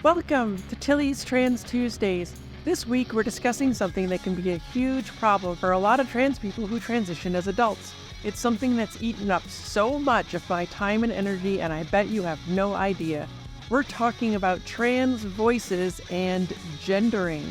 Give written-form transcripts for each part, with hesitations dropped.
Welcome to Tilly's Trans Tuesdays. This week we're discussing something that can be a huge problem for a lot of trans people who transition as adults. It's something that's eaten up so much of my time and energy, and I bet you have no idea. We're talking about trans voices and gendering.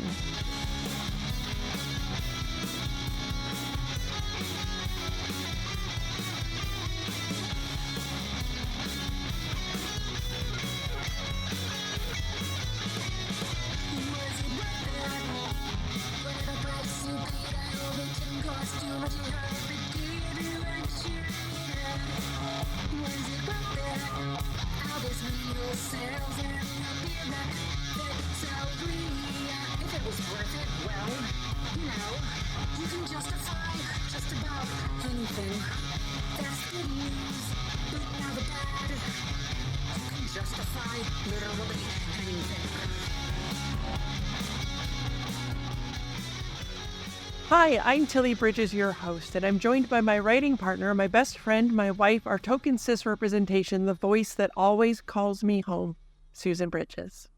Hi, I'm Tilly Bridges, your host, and I'm joined by my writing partner, my best friend, my wife, our token cis representation, the voice that always calls me home, Susan Bridges.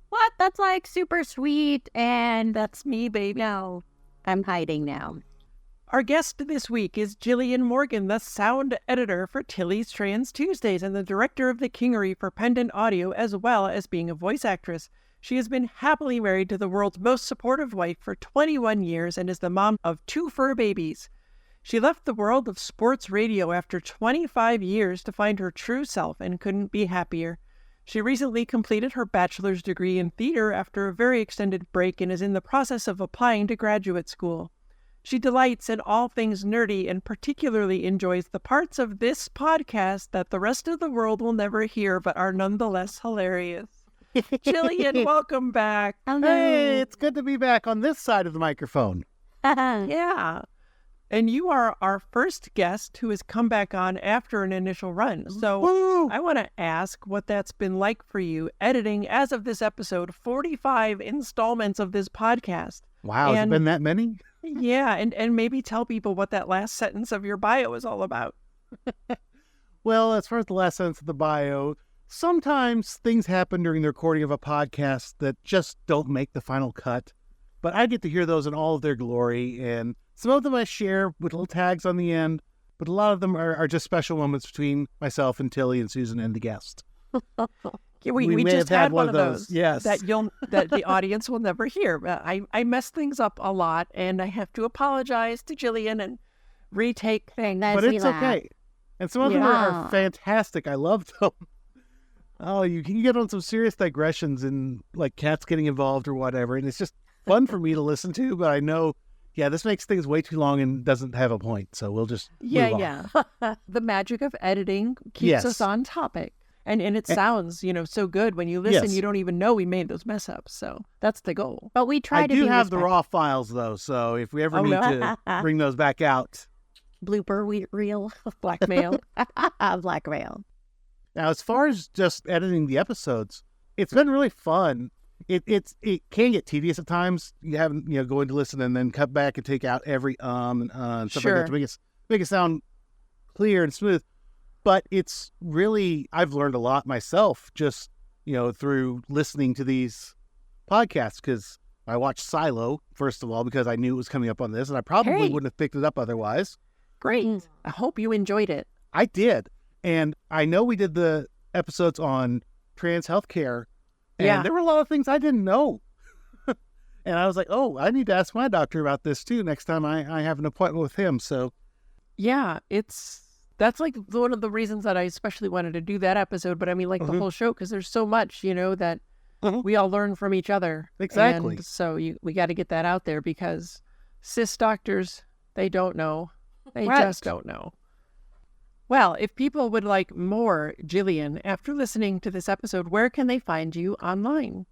What? That's like super sweet, and That's me, baby. no, I'm hiding now. Our guest this week is Jillian Morgan, the sound editor for Tilly's Trans Tuesdays and the director of the Kingery for Pendant Audio, as well as being a voice actress. She has been happily married to the world's most supportive wife for 21 years and is the mom of 2 fur babies. She left the world of sports radio after 25 years to find her true self and couldn't be happier. She recently completed her bachelor's degree in theater after a very extended break and is in the process of applying to graduate school. She delights in all things nerdy and particularly enjoys the parts of this podcast that the rest of the world will never hear but are nonetheless hilarious. Jillian, welcome back. Hello. Hey, it's good to be back on this side of the microphone. Yeah. And you are our first guest who has come back on after an initial run. So Woo! I want to ask what that's been like for you editing, as of this episode, 45 installments of this podcast. Wow, has it And- been that many? Yeah, and maybe tell people what that last sentence of your bio is all about. Well, as far as the last sentence of the bio, sometimes things happen during the recording of a podcast that just don't make the final cut. But I get to hear those in all of their glory, and some of them I share with little tags on the end, but a lot of them are just special moments between myself and Tilly and Susan and the guest. Yeah, We we may just have had had one one of of those. those, yes. That the audience will never hear. I mess things up a lot, and I have to apologize to Jillian and retake things. But it's okay. And some of them are Yeah. fantastic. I love them. Oh, you can get on some serious digressions and like cats getting involved or whatever. And it's just fun for me to listen to. But I know, yeah, this makes things way too long and doesn't have a point. So we'll just move on. Yeah. The magic of editing keeps Yes. us on topic. And it sounds, so good when you listen. Yes. You don't even know we made those mess ups. So that's the goal. But we try I to do be have the respectful. raw files, though. So if we ever Oh, need no. to bring those back out. blooper reel, Blackmail. blackmail. Now, as far as just editing the episodes, it's been really fun. It can get tedious at times. You haven't, going to listen and then cut back and take out every and stuff like that to make it sound clear and smooth. But it's really, I've learned a lot myself just, through listening to these podcasts, because I watched Silo, first of all, because I knew it was coming up on this, and I probably Hey. wouldn't have picked it up otherwise. Great. I hope you enjoyed it. I did. And I know we did the episodes on trans healthcare, and Yeah. there were a lot of things I didn't know. And I was like, oh, I need to ask my doctor about this too next time I have an appointment with him. So, Yeah, that's like one of the reasons that I especially wanted to do that episode. But I mean, like the Mhm. whole show, because there's so much, that Mhm. we all learn from each other. Exactly. And so we got to get that out there because cis doctors, they don't know. They Right. just don't know. Well, if people would like more Jillian after listening to this episode, where can they find you online?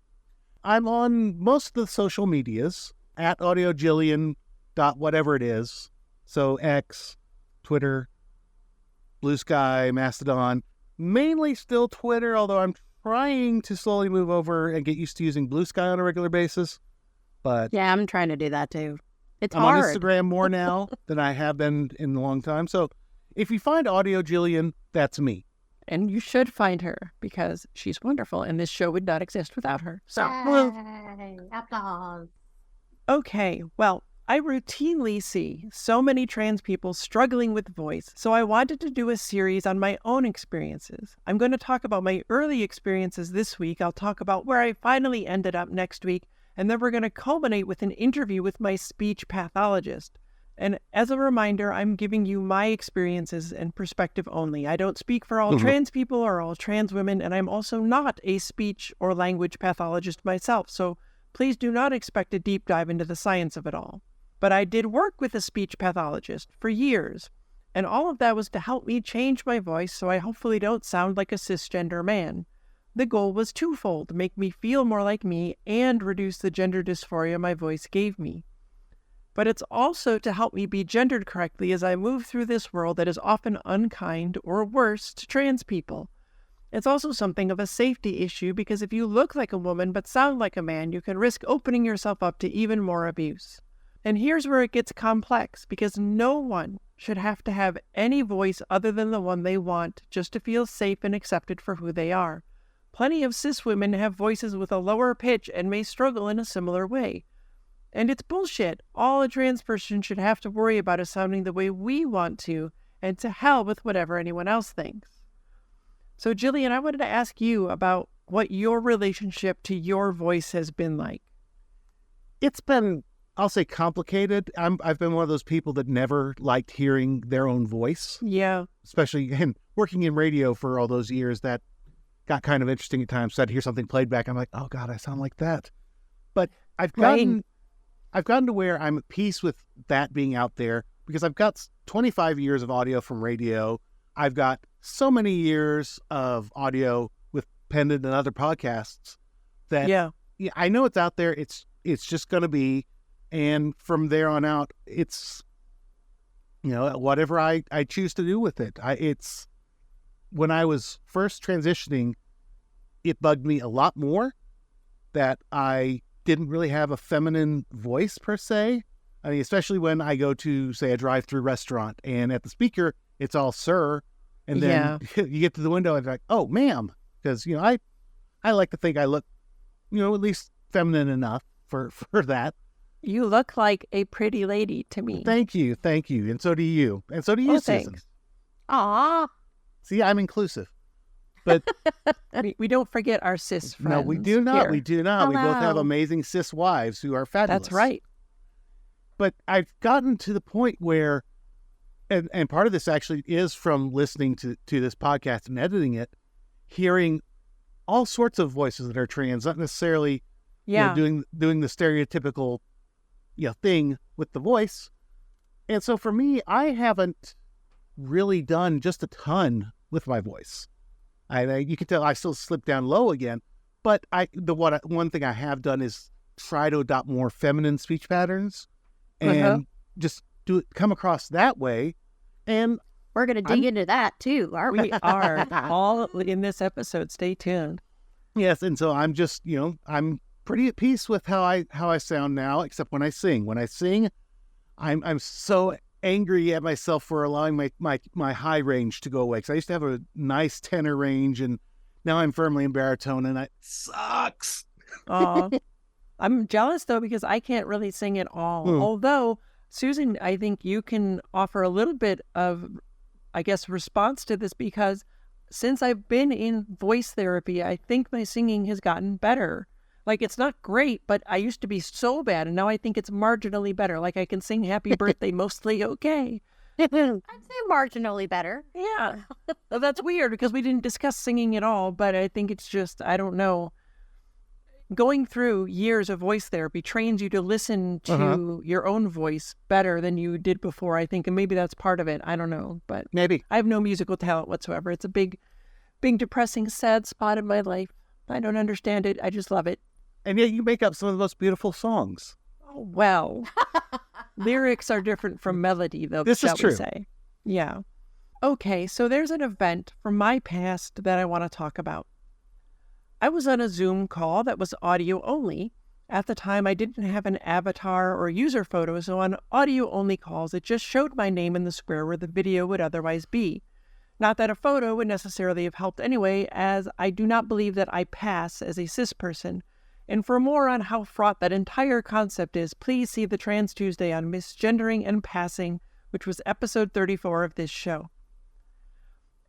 I'm on most of the social medias at audiojillian dot whatever it is. So X, Twitter, Blue Sky, Mastodon, mainly still Twitter, although I'm trying to slowly move over and get used to using Blue Sky on a regular basis. But Yeah, I'm trying to do that too. It's I'm hard. on Instagram more now than I have been in a long time. So if you find Audio Jillian, that's me. and you should find her because she's wonderful, and this show would not exist without her. So, Yay, applause. okay, well, I routinely see so many trans people struggling with voice, so I wanted to do a series on my own experiences. I'm going to talk about my early experiences this week. I'll talk about where I finally ended up next week, and then we're going to culminate with an interview with my speech pathologist. And as a reminder, I'm giving you my experiences and perspective only. I don't speak for all trans people or all trans women, and I'm also not a speech or language pathologist myself, so please do not expect a deep dive into the science of it all. But I did work with a speech pathologist for years, and all of that was to help me change my voice so I hopefully don't sound like a cisgender man. The goal was twofold: make me feel more like me and reduce the gender dysphoria my voice gave me. But it's also to help me be gendered correctly as I move through this world that is often unkind or worse to trans people. It's also something of a safety issue because if you look like a woman but sound like a man, you can risk opening yourself up to even more abuse. And here's where it gets complex, because no one should have to have any voice other than the one they want just to feel safe and accepted for who they are. Plenty of cis women have voices with a lower pitch and may struggle in a similar way. And it's bullshit. All a trans person should have to worry about is sounding the way we want to, and to hell with whatever anyone else thinks. So Jillian, I wanted to ask you about what your relationship to your voice has been like. It's been, I'll say, complicated. I've been one of those people that never liked hearing their own voice. Yeah. Especially working in radio for all those years, that got kind of interesting at times. So I'd hear something played back. I'm like, oh God, I sound like that. But I've gotten to where I'm at peace with that being out there because I've got 25 years of audio from radio. I've got so many years of audio with Pendant and other podcasts that I know it's out there. It's just going to be, and from there on out, it's, whatever I choose to do with it. It's when I was first transitioning, it bugged me a lot more that I didn't really have a feminine voice per se. I mean, especially when I go to, say, a drive-through restaurant and at the speaker, it's all sir. And then you get to the window and it's like, oh, ma'am. Because, I like to think I look, at least feminine enough for that. You look like a pretty lady to me. Thank you. And so do you. And so do you, Susan. Thanks. Aw. See, I'm inclusive. But we don't forget our cis friends. No, we do not. Here. We do not. Hello. We both have amazing cis wives who are fabulous. That's right. But I've gotten to the point where, and part of this actually is from listening to this podcast and editing it, hearing all sorts of voices that are trans, not necessarily doing the stereotypical thing with the voice. And so for me, I haven't really done just a ton with my voice. You can tell I still slip down low again, but one thing I have done is try to adopt more feminine speech patterns and just come across that way. And we're going to dig into that too, aren't we? We are all in this episode. Stay tuned. Yes. And so I'm just, I'm pretty at peace with how I sound now, except when I sing. When I sing, I'm so angry at myself for allowing my high range to go away. Because I used to have a nice tenor range, and now I'm firmly in baritone, and it sucks. I'm jealous, though, because I can't really sing at all. Although, Susan, I think you can offer a little bit of, response to this, because since I've been in voice therapy, I think my singing has gotten better. Like, it's not great, but I used to be so bad, and now I think it's marginally better. Like, I can sing Happy Birthday mostly okay. I'd say marginally better. Yeah. Well, that's weird, because we didn't discuss singing at all, but I think it's just, I don't know. Going through years of voice therapy trains you to listen to your own voice better than you did before, I think, and maybe that's part of it. I don't know, but maybe. I have no musical talent whatsoever. It's a big, depressing, sad spot in my life. I don't understand it. I just love it. And yet you make up some of the most beautiful songs. Oh, well. Lyrics are different from melody, though, this shall is true. we say. Yeah. Okay, so there's an event from my past that I want to talk about. I was on a Zoom call that was audio only. At the time, I didn't have an avatar or user photo, so on audio-only calls, it just showed my name in the square where the video would otherwise be. Not that a photo would necessarily have helped anyway, as I do not believe that I pass as a cis person. And for more on how fraught that entire concept is, please see the Trans Tuesday on misgendering and passing, which was episode 34 of this show.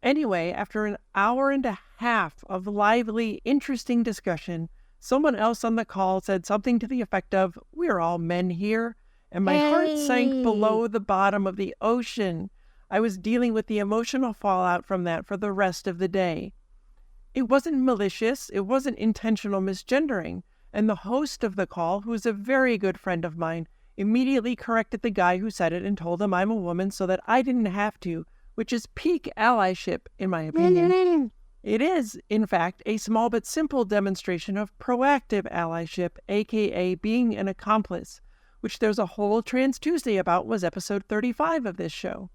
Anyway, after an hour and a half of lively, interesting discussion, someone else on the call said something to the effect of, "We're all men here," and my heart sank below the bottom of the ocean. I was dealing with the emotional fallout from that for the rest of the day. It wasn't malicious, it wasn't intentional misgendering, and the host of the call, who is a very good friend of mine, immediately corrected the guy who said it and told him I'm a woman so that I didn't have to, which is peak allyship, in my opinion. It is, in fact, a small but simple demonstration of proactive allyship, aka being an accomplice, which there's a whole Trans Tuesday about, was episode 35 of this show.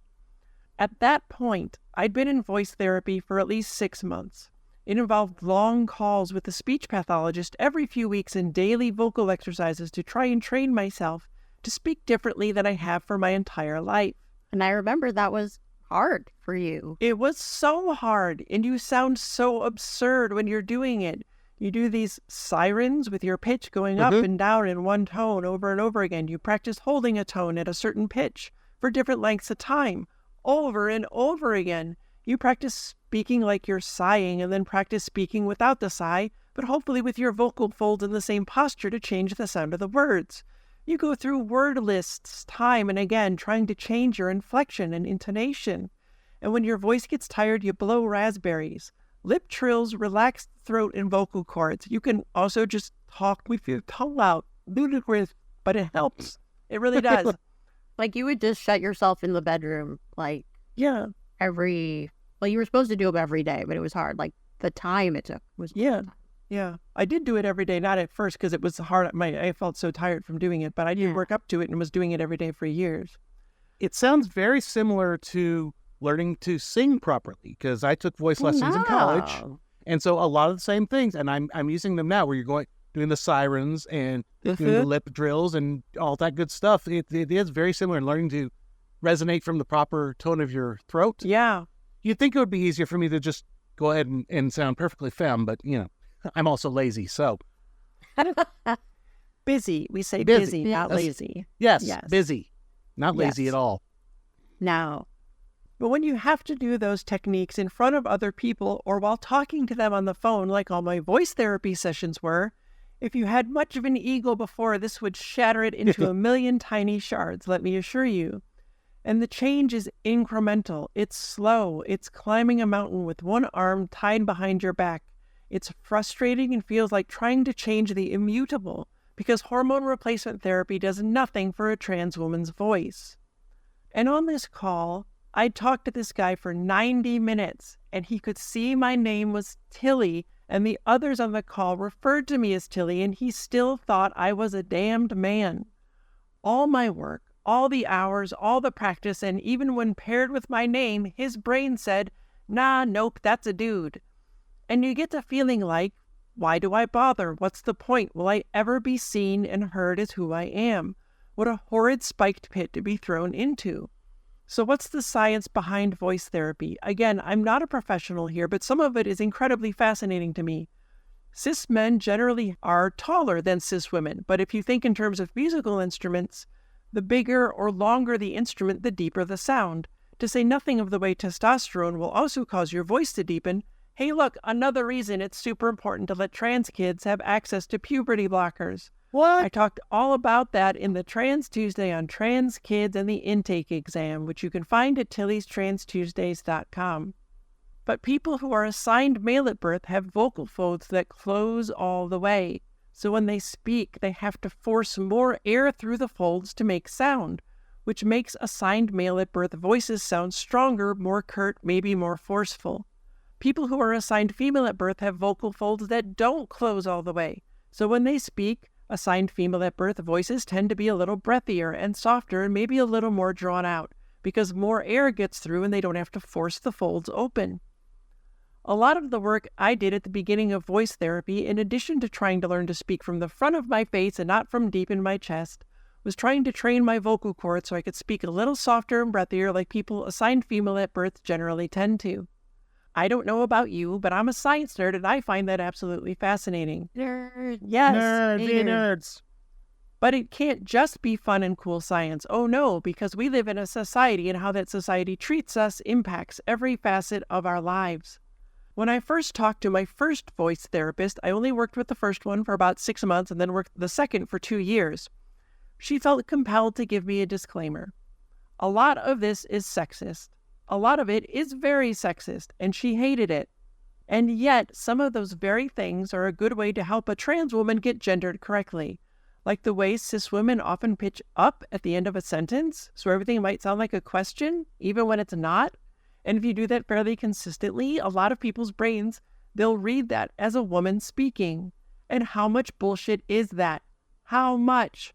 At that point, I'd been in voice therapy for at least 6 months. It involved long calls with a speech pathologist every few weeks and daily vocal exercises to try and train myself to speak differently than I have for my entire life. And I remember that was hard for you. It was so hard, and you sound so absurd when you're doing it. You do these sirens with your pitch going up and down in one tone over and over again. You practice holding a tone at a certain pitch for different lengths of time over and over again. You practice speaking like you're sighing and then practice speaking without the sigh, but hopefully with your vocal folds in the same posture to change the sound of the words. You go through word lists time and again, trying to change your inflection and intonation. And when your voice gets tired, you blow raspberries. Lip trills relax the throat and vocal cords. You can also just talk with your tongue out. Ludicrous, but it helps. It really does. Like you would just shut yourself in the bedroom, like Yeah. you were supposed to do them every day, but it was hard. Like the time it took was Yeah. I did do it every day, not at first because it was hard. I felt so tired from doing it, but I did work up to it and was doing it every day for years. It sounds very similar to learning to sing properly, because I took voice lessons in college, and so a lot of the same things, and I'm using them now, where you're doing the sirens and doing the lip drills and all that good stuff. It is very similar in learning to resonate from the proper tone of your throat. Yeah. You'd think it would be easier for me to just go ahead and sound perfectly femme, but I'm also lazy, so. Busy. We say busy, not lazy. Yes, busy. Not lazy at all. No. But when you have to do those techniques in front of other people or while talking to them on the phone, like all my voice therapy sessions were, if you had much of an ego before, this would shatter it into a million tiny shards, let me assure you. And the change is incremental. It's slow. It's climbing a mountain with one arm tied behind your back. It's frustrating and feels like trying to change the immutable, because hormone replacement therapy does nothing for a trans woman's voice. And on this call, I talked to this guy for 90 minutes, and he could see my name was Tilly, and the others on the call referred to me as Tilly, and he still thought I was a damned man. All my work, all the hours, all the practice, and even when paired with my name, his brain said, "Nah, nope, that's a dude." And you get to feeling like, why do I bother? What's the point? Will I ever be seen and heard as who I am? What a horrid spiked pit to be thrown into. So what's the science behind voice therapy? Again, I'm not a professional here, but some of it is incredibly fascinating to me. Cis men generally are taller than cis women, but if you think in terms of musical instruments, the bigger or longer the instrument, the deeper the sound. To say nothing of the way testosterone will also cause your voice to deepen. Hey, look, another reason it's super important to let trans kids have access to puberty blockers. What? I talked all about that in the Trans Tuesday on trans kids and the intake exam, which you can find at tillystranstuesdays.com. But people who are assigned male at birth have vocal folds that close all the way. So when they speak, they have to force more air through the folds to make sound, which makes assigned male at birth voices sound stronger, more curt, maybe more forceful. People who are assigned female at birth have vocal folds that don't close all the way. So when they speak, assigned female at birth voices tend to be a little breathier and softer and maybe a little more drawn out because more air gets through and they don't have to force the folds open. A lot of the work I did at the beginning of voice therapy, in addition to trying to learn to speak from the front of my face and not from deep in my chest, Was trying to train my vocal cords so I could speak a little softer and breathier like people assigned female at birth generally tend to. I don't know about you, but I'm a science nerd and I find that absolutely fascinating. Nerd. Yes. Nerds. But it can't just be fun and cool science. Oh no, because we live in a society and how that society treats us impacts every facet of our lives. When I first talked to my first voice therapist, I only worked with the first one for about 6 months and then worked the second for 2 years. She felt compelled to give me a disclaimer. A lot of this is sexist. A lot of it is very sexist, and she hated it. And yet, some of those very things are a good way to help a trans woman get gendered correctly. Like the way cis women often pitch up at the end of a sentence, so everything might sound like a question, even when it's not. And if you do that fairly consistently, a lot of people's brains, they'll read that as a woman speaking. And how much bullshit is that? How much?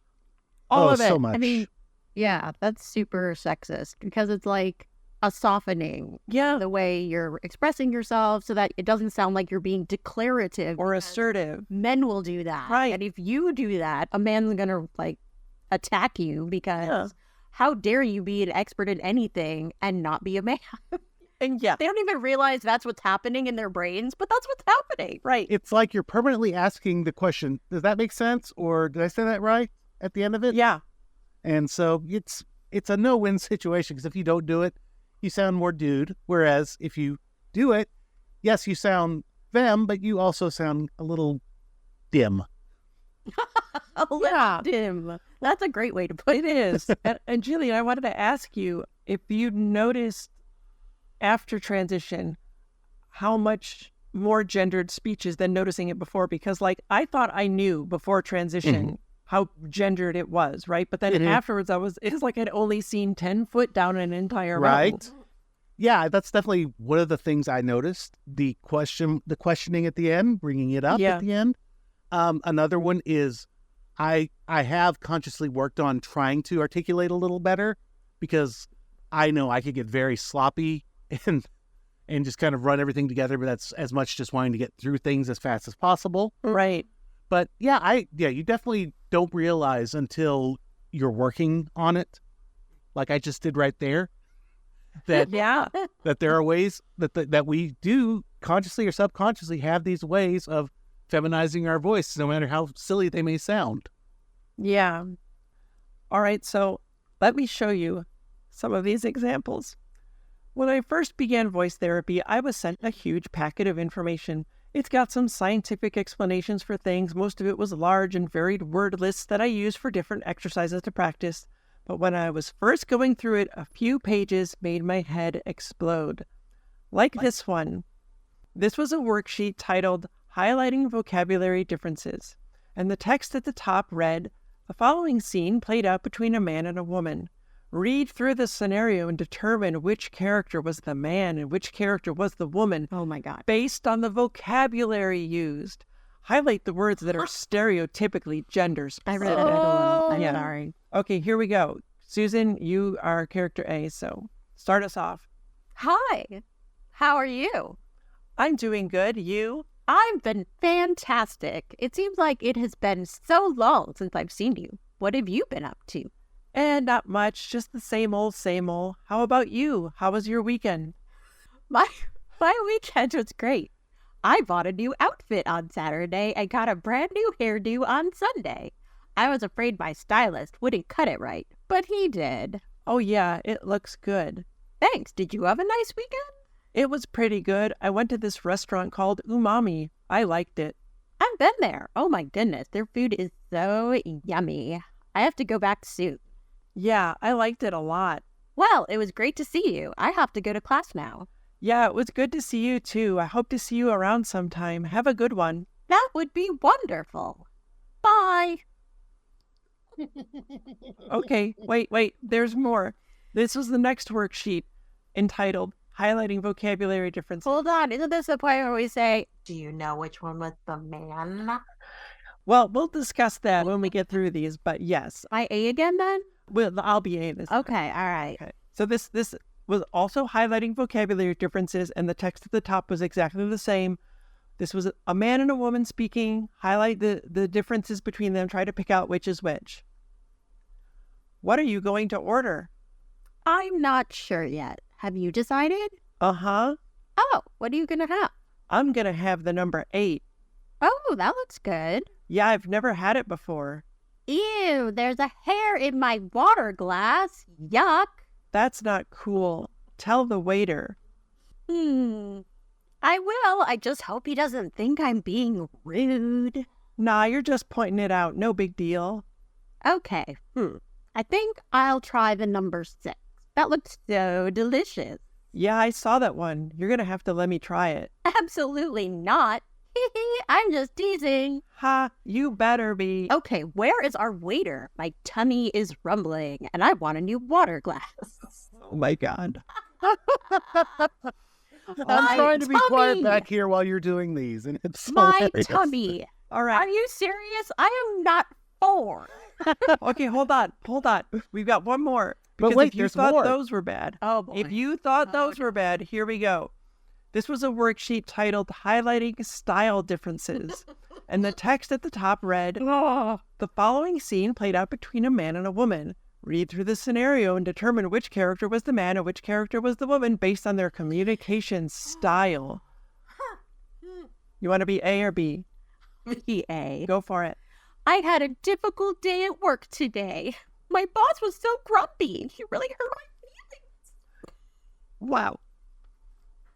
All of it. So much. I mean, yeah, that's super sexist because it's like a softening. Yeah. The way you're expressing yourself so that it doesn't sound like you're being declarative Or assertive. Men will do that. Right. And if you do that, a man's going to like attack you because how dare you be an expert in anything and not be a man? And yeah. They don't even realize that's what's happening in their brains, but that's what's happening. Right. It's like you're permanently asking the question, does that make sense? Or did I say that right at the end of it? Yeah. And so it's a no-win situation because if you don't do it, you sound more dude. Whereas if you do it, yes, you sound them, but you also sound a little dim. A little dim. That's a great way to put It is. And Jillian, I wanted to ask you if you noticed after transition how much more gendered speech is than noticing it before, because like I thought I knew before transition how gendered it was, right? But then afterwards it's like I'd only seen 10 foot down an entire mountain. Right. Yeah, that's definitely one of the things I noticed. The questioning at the end, bringing it up at the end. Another one is I have consciously worked on trying to articulate a little better because I know I could get very sloppy and just kind of run everything together, but that's as much just wanting to get through things as fast as possible. Right. But you definitely don't realize until you're working on it, like I just did right there, that that there are ways that we do consciously or subconsciously have these ways of feminizing our voice, no matter how silly they may sound. Yeah. All right, so let me show you some of these examples. When I first began voice therapy, I was sent a huge packet of information. It's got some scientific explanations for things. Most of it was large and varied word lists that I use for different exercises to practice. But when I was first going through it, a few pages made my head explode. Like this one. This was a worksheet titled Highlighting Vocabulary Differences. And the text at the top read, "The following scene played out between a man and a woman. Read through the scenario and determine which character was the man and which character was the woman. Oh my God. Based on the vocabulary used. Highlight the words that are stereotypically gender specific." I read it alone. I'm sorry. Okay, here we go. Susan, you are character A, so start us off. Hi. How are you? I'm doing good. You? I've been fantastic. It seems like it has been so long since I've seen you. What have you been up to? And not much, just the same old, same old. How about you? How was your weekend? My weekend was great. I bought a new outfit on Saturday and got a brand new hairdo on Sunday. I was afraid my stylist wouldn't cut it right, but he did. Oh yeah, it looks good. Thanks. Did you have a nice weekend? It was pretty good. I went to this restaurant called Umami. I liked it. I've been there. Oh my goodness, their food is so yummy. I have to go back soon. Yeah, I liked it a lot. Well, it was great to see you. I have to go to class now. Yeah, it was good to see you too. I hope to see you around sometime. Have a good one. That would be wonderful. Bye. Okay, wait, there's more. This was the next worksheet entitled Highlighting Vocabulary Differences. Hold on, isn't this the point where we say, do you know which one was the man? Well, we'll discuss that when we get through these, but yes. My A again then? I'll be A this time. Okay, all right. Okay. So this was also highlighting vocabulary differences, and the text at the top was exactly the same. This was a man and a woman speaking. Highlight the differences between them. Try to pick out which is which. What are you going to order? I'm not sure yet. Have you decided? Uh-huh. Oh, what are you going to have? I'm going to have the number 8. Oh, that looks good. Yeah, I've never had it before. Ew, there's a hair in my water glass. Yuck. That's not cool. Tell the waiter. I will. I just hope he doesn't think I'm being rude. Nah, you're just pointing it out. No big deal. Okay. I think I'll try the number 6. That looks so delicious. Yeah, I saw that one. You're going to have to let me try it. Absolutely not. I'm just teasing. Ha, you better be. Okay, where is our waiter? My tummy is rumbling, and I want a new water glass. Oh my God. I'm trying to be quiet tummy. back here while you're doing these, and it's My hilarious. tummy. All Are right. you serious? I am not 4. Okay, hold on. We've got one more. But Because wait, if you there's thought more. those were bad, Oh, boy. if you thought those were bad, here we go. This was a worksheet titled Highlighting Style Differences. And the text at the top read, the following scene played out between a man and a woman. Read through the scenario and determine which character was the man and which character was the woman based on their communication style. You want to be A or B? A. Go for it. I had a difficult day at work today. My boss was so grumpy. He really hurt my feelings. Wow.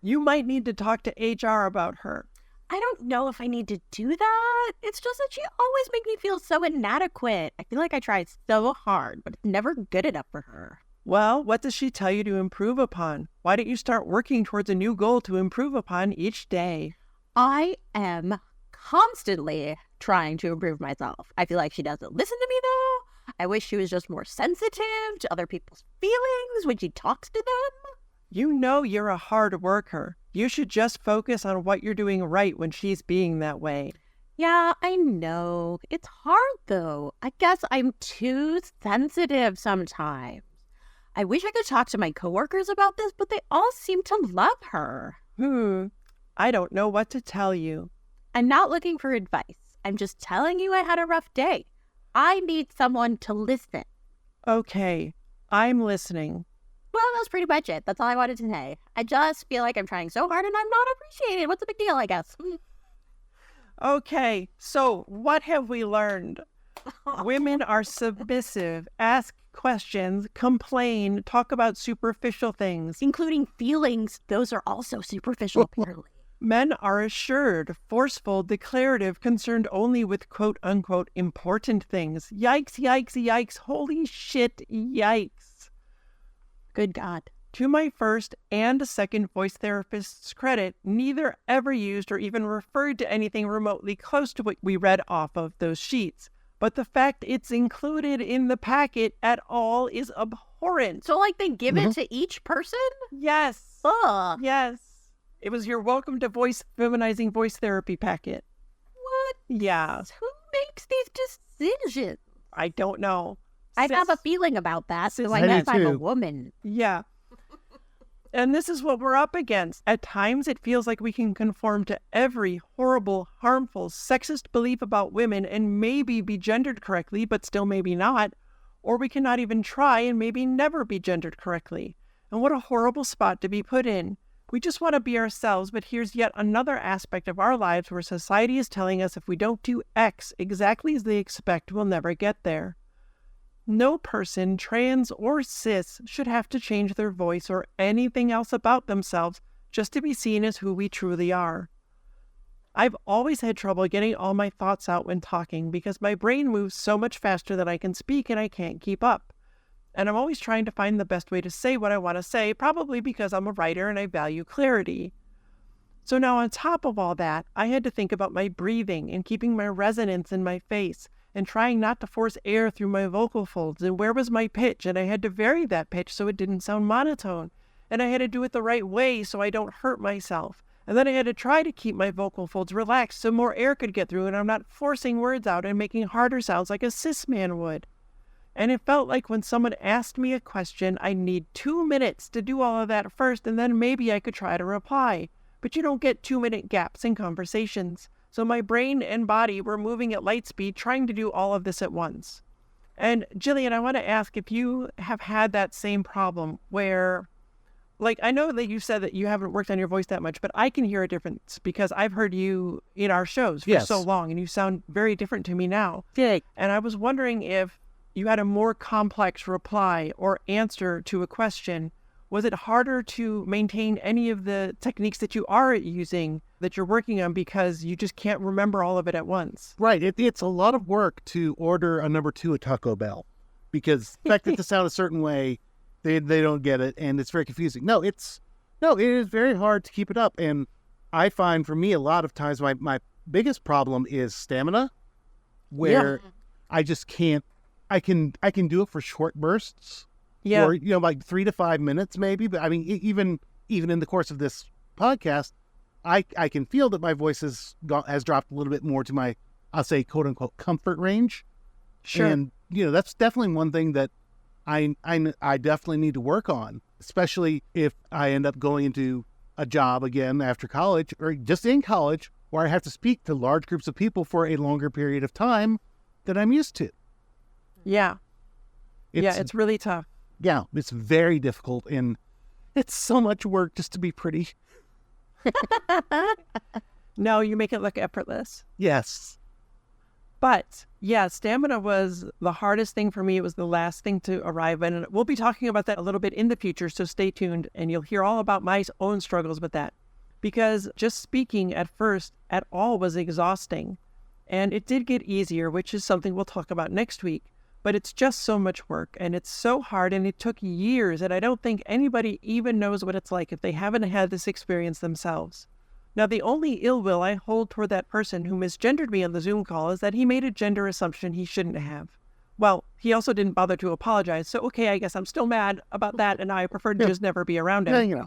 You might need to talk to HR about her. I don't know if I need to do that. It's just that she always makes me feel so inadequate. I feel like I tried so hard, but it's never good enough for her. Well, what does she tell you to improve upon? Why don't you start working towards a new goal to improve upon each day? I am constantly trying to improve myself. I feel like she doesn't listen to me, though. I wish she was just more sensitive to other people's feelings when she talks to them. You know you're a hard worker. You should just focus on what you're doing right when she's being that way. Yeah, I know. It's hard, though. I guess I'm too sensitive sometimes. I wish I could talk to my coworkers about this, but they all seem to love her. I don't know what to tell you. I'm not looking for advice. I'm just telling you I had a rough day. I need someone to listen. Okay, I'm listening. Well, that's pretty much it. That's all I wanted to say. I just feel like I'm trying so hard and I'm not appreciated. What's the big deal, I guess? Okay, so what have we learned? Women are submissive, ask questions, complain, talk about superficial things. Including feelings. Those are also superficial, apparently. Men are assured, forceful, declarative, concerned only with quote-unquote important things. Yikes, yikes, yikes, holy shit, yikes. Good God. To my first and second voice therapist's credit, neither ever used or even referred to anything remotely close to what we read off of those sheets. But the fact it's included in the packet at all is abhorrent. So, like, they give it to each person? Yes. Ugh. Yes. It was your welcome to feminizing voice therapy packet. What? Yeah. Who makes these decisions? I don't know. I have a feeling about that, so I I do guess I'm a too. woman. Yeah. And this is what we're up against. At times, it feels like we can conform to every horrible, harmful, sexist belief about women and maybe be gendered correctly, but still maybe not. Or we cannot even try and maybe never be gendered correctly. And what a horrible spot to be put in. We just want to be ourselves, but here's yet another aspect of our lives where society is telling us if we don't do X exactly as they expect, we'll never get there. No person, trans or cis, should have to change their voice or anything else about themselves just to be seen as who we truly are. I've always had trouble getting all my thoughts out when talking because my brain moves so much faster than I can speak and I can't keep up. And I'm always trying to find the best way to say what I want to say, probably because I'm a writer and I value clarity. So now on top of all that, I had to think about my breathing and keeping my resonance in my face and trying not to force air through my vocal folds, and where was my pitch, and I had to vary that pitch so it didn't sound monotone, and I had to do it the right way so I don't hurt myself, and then I had to try to keep my vocal folds relaxed so more air could get through and I'm not forcing words out and making harder sounds like a cis man would. And it felt like when someone asked me a question, I'd need 2 minutes to do all of that first, and then maybe I could try to reply. But you don't get 2-minute gaps in conversations. So my brain and body were moving at light speed, trying to do all of this at once. And Jillian, I want to ask if you have had that same problem where, like, I know that you said that you haven't worked on your voice that much, but I can hear a difference because I've heard you in our shows for so long and you sound very different to me now. Yeah. And I was wondering if you had a more complex reply or answer to a question. Was it harder to maintain any of the techniques that you are using that you're working on because you just can't remember all of it at once? Right. It's a lot of work to order a number 2 at Taco Bell because the fact that to sound a certain way, they don't get it, and it's very confusing. It is very hard to keep it up. And I find for me a lot of times my biggest problem is stamina, where I just can't. I can do it for short bursts. Yeah. Or, like 3 to 5 minutes maybe. But I mean, even in the course of this podcast, I can feel that my voice has dropped a little bit more to my, I'll say, quote unquote, comfort range. Sure. And, that's definitely one thing that I definitely need to work on, especially if I end up going into a job again after college or just in college where I have to speak to large groups of people for a longer period of time than I'm used to. Yeah. It's really tough. Yeah, it's very difficult, and it's so much work just to be pretty. No, you make it look effortless. Yes. But yeah, stamina was the hardest thing for me. It was the last thing to arrive. And we'll be talking about that a little bit in the future. So stay tuned and you'll hear all about my own struggles with that. Because just speaking at first at all was exhausting. And it did get easier, which is something we'll talk about next week. But it's just so much work and it's so hard and it took years. And I don't think anybody even knows what it's like if they haven't had this experience themselves. Now, the only ill will I hold toward that person who misgendered me on the Zoom call is that he made a gender assumption he shouldn't have. Well, he also didn't bother to apologize, so okay, I guess I'm still mad about that, and I prefer to just never be around him. Yeah,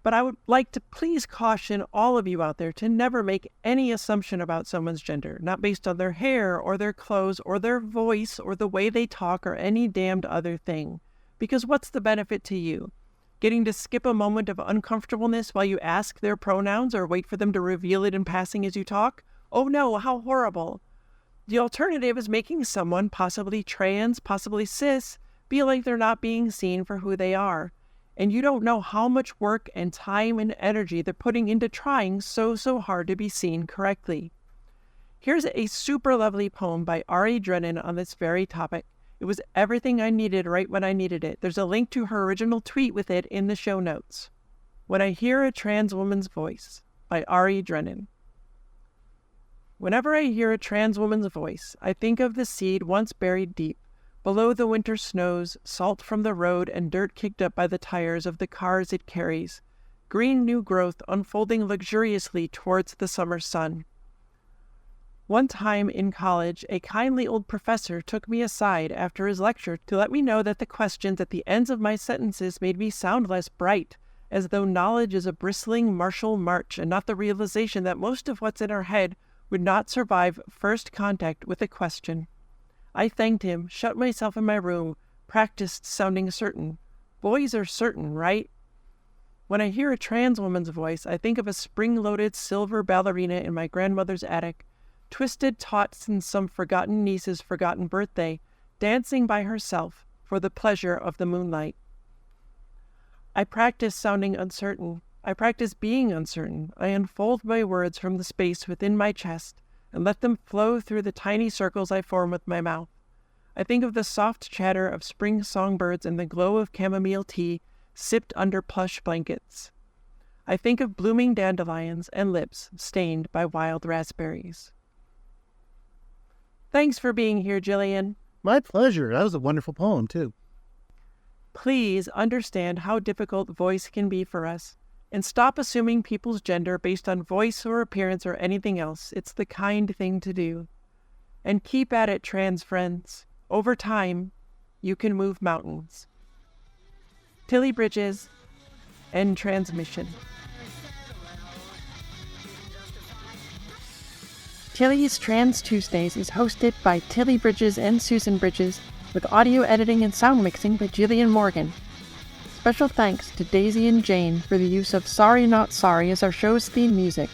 But I would like to please caution all of you out there to never make any assumption about someone's gender, not based on their hair or their clothes or their voice or the way they talk or any damned other thing. Because what's the benefit to you? Getting to skip a moment of uncomfortableness while you ask their pronouns or wait for them to reveal it in passing as you talk? Oh no, how horrible. The alternative is making someone, possibly trans, possibly cis, feel like they're not being seen for who they are. And you don't know how much work and time and energy they're putting into trying so hard to be seen correctly. Here's a super lovely poem by Ari Drennan on this very topic. It was everything I needed right when I needed it. There's a link to her original tweet with it in the show notes. When I Hear a Trans Woman's Voice by Ari Drennan. Whenever I hear a trans woman's voice, I think of the seed once buried deep, below the winter snows, salt from the road and dirt kicked up by the tires of the cars it carries, green new growth unfolding luxuriously towards the summer sun. One time in college, a kindly old professor took me aside after his lecture to let me know that the questions at the ends of my sentences made me sound less bright, as though knowledge is a bristling martial march and not the realization that most of what's in our head would not survive first contact with a question. I thanked him, shut myself in my room, practiced sounding certain. Boys are certain, right? When I hear a trans woman's voice, I think of a spring-loaded silver ballerina in my grandmother's attic, twisted taut since some forgotten niece's forgotten birthday, dancing by herself for the pleasure of the moonlight. I practice sounding uncertain. I practice being uncertain. I unfold my words from the space within my chest and let them flow through the tiny circles I form with my mouth. I think of the soft chatter of spring songbirds and the glow of chamomile tea sipped under plush blankets. I think of blooming dandelions and lips stained by wild raspberries. Thanks for being here, Jillian. My pleasure. That was a wonderful poem, too. Please understand how difficult voice can be for us, and stop assuming people's gender based on voice or appearance or anything else. It's the kind thing to do. And keep at it, trans friends. Over time, you can move mountains. Tilly Bridges, end transmission. Tilly's Trans Tuesdays is hosted by Tilly Bridges and Susan Bridges, with audio editing and sound mixing by Jillian Morgan. Special thanks to Daisy and Jane for the use of Sorry Not Sorry as our show's theme music.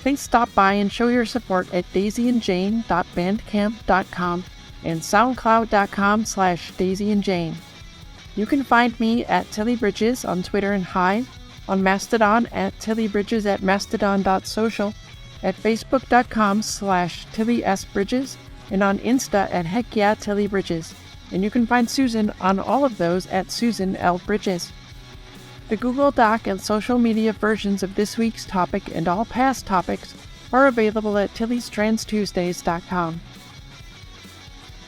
Please stop by and show your support at daisyandjane.bandcamp.com and soundcloud.com/Daisy and Jane. You can find me at Tilly Bridges on Twitter and Hive, on Mastodon at TillyBridges at mastodon.social, at facebook.com/TillySBridges, and on Insta at HeckYeahTillyBridges. And you can find Susan on all of those at Susan L. Bridges. The Google Doc and social media versions of this week's topic and all past topics are available at Tilly'sTransTuesdays.com.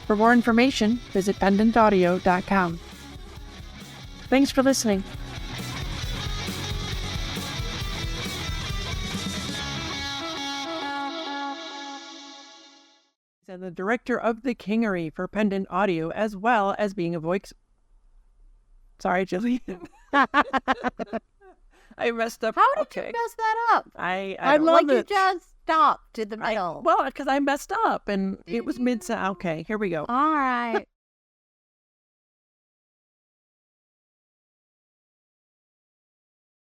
For more information, visit pendantaudio.com. Thanks for listening. And the director of the Kingery for Pendant Audio, as well as being a voice. Sorry, Jillian. I messed up. How did you mess that up? I love like it. You just stopped in the middle. Well, because I messed up and it was mid. Okay, here we go. All right.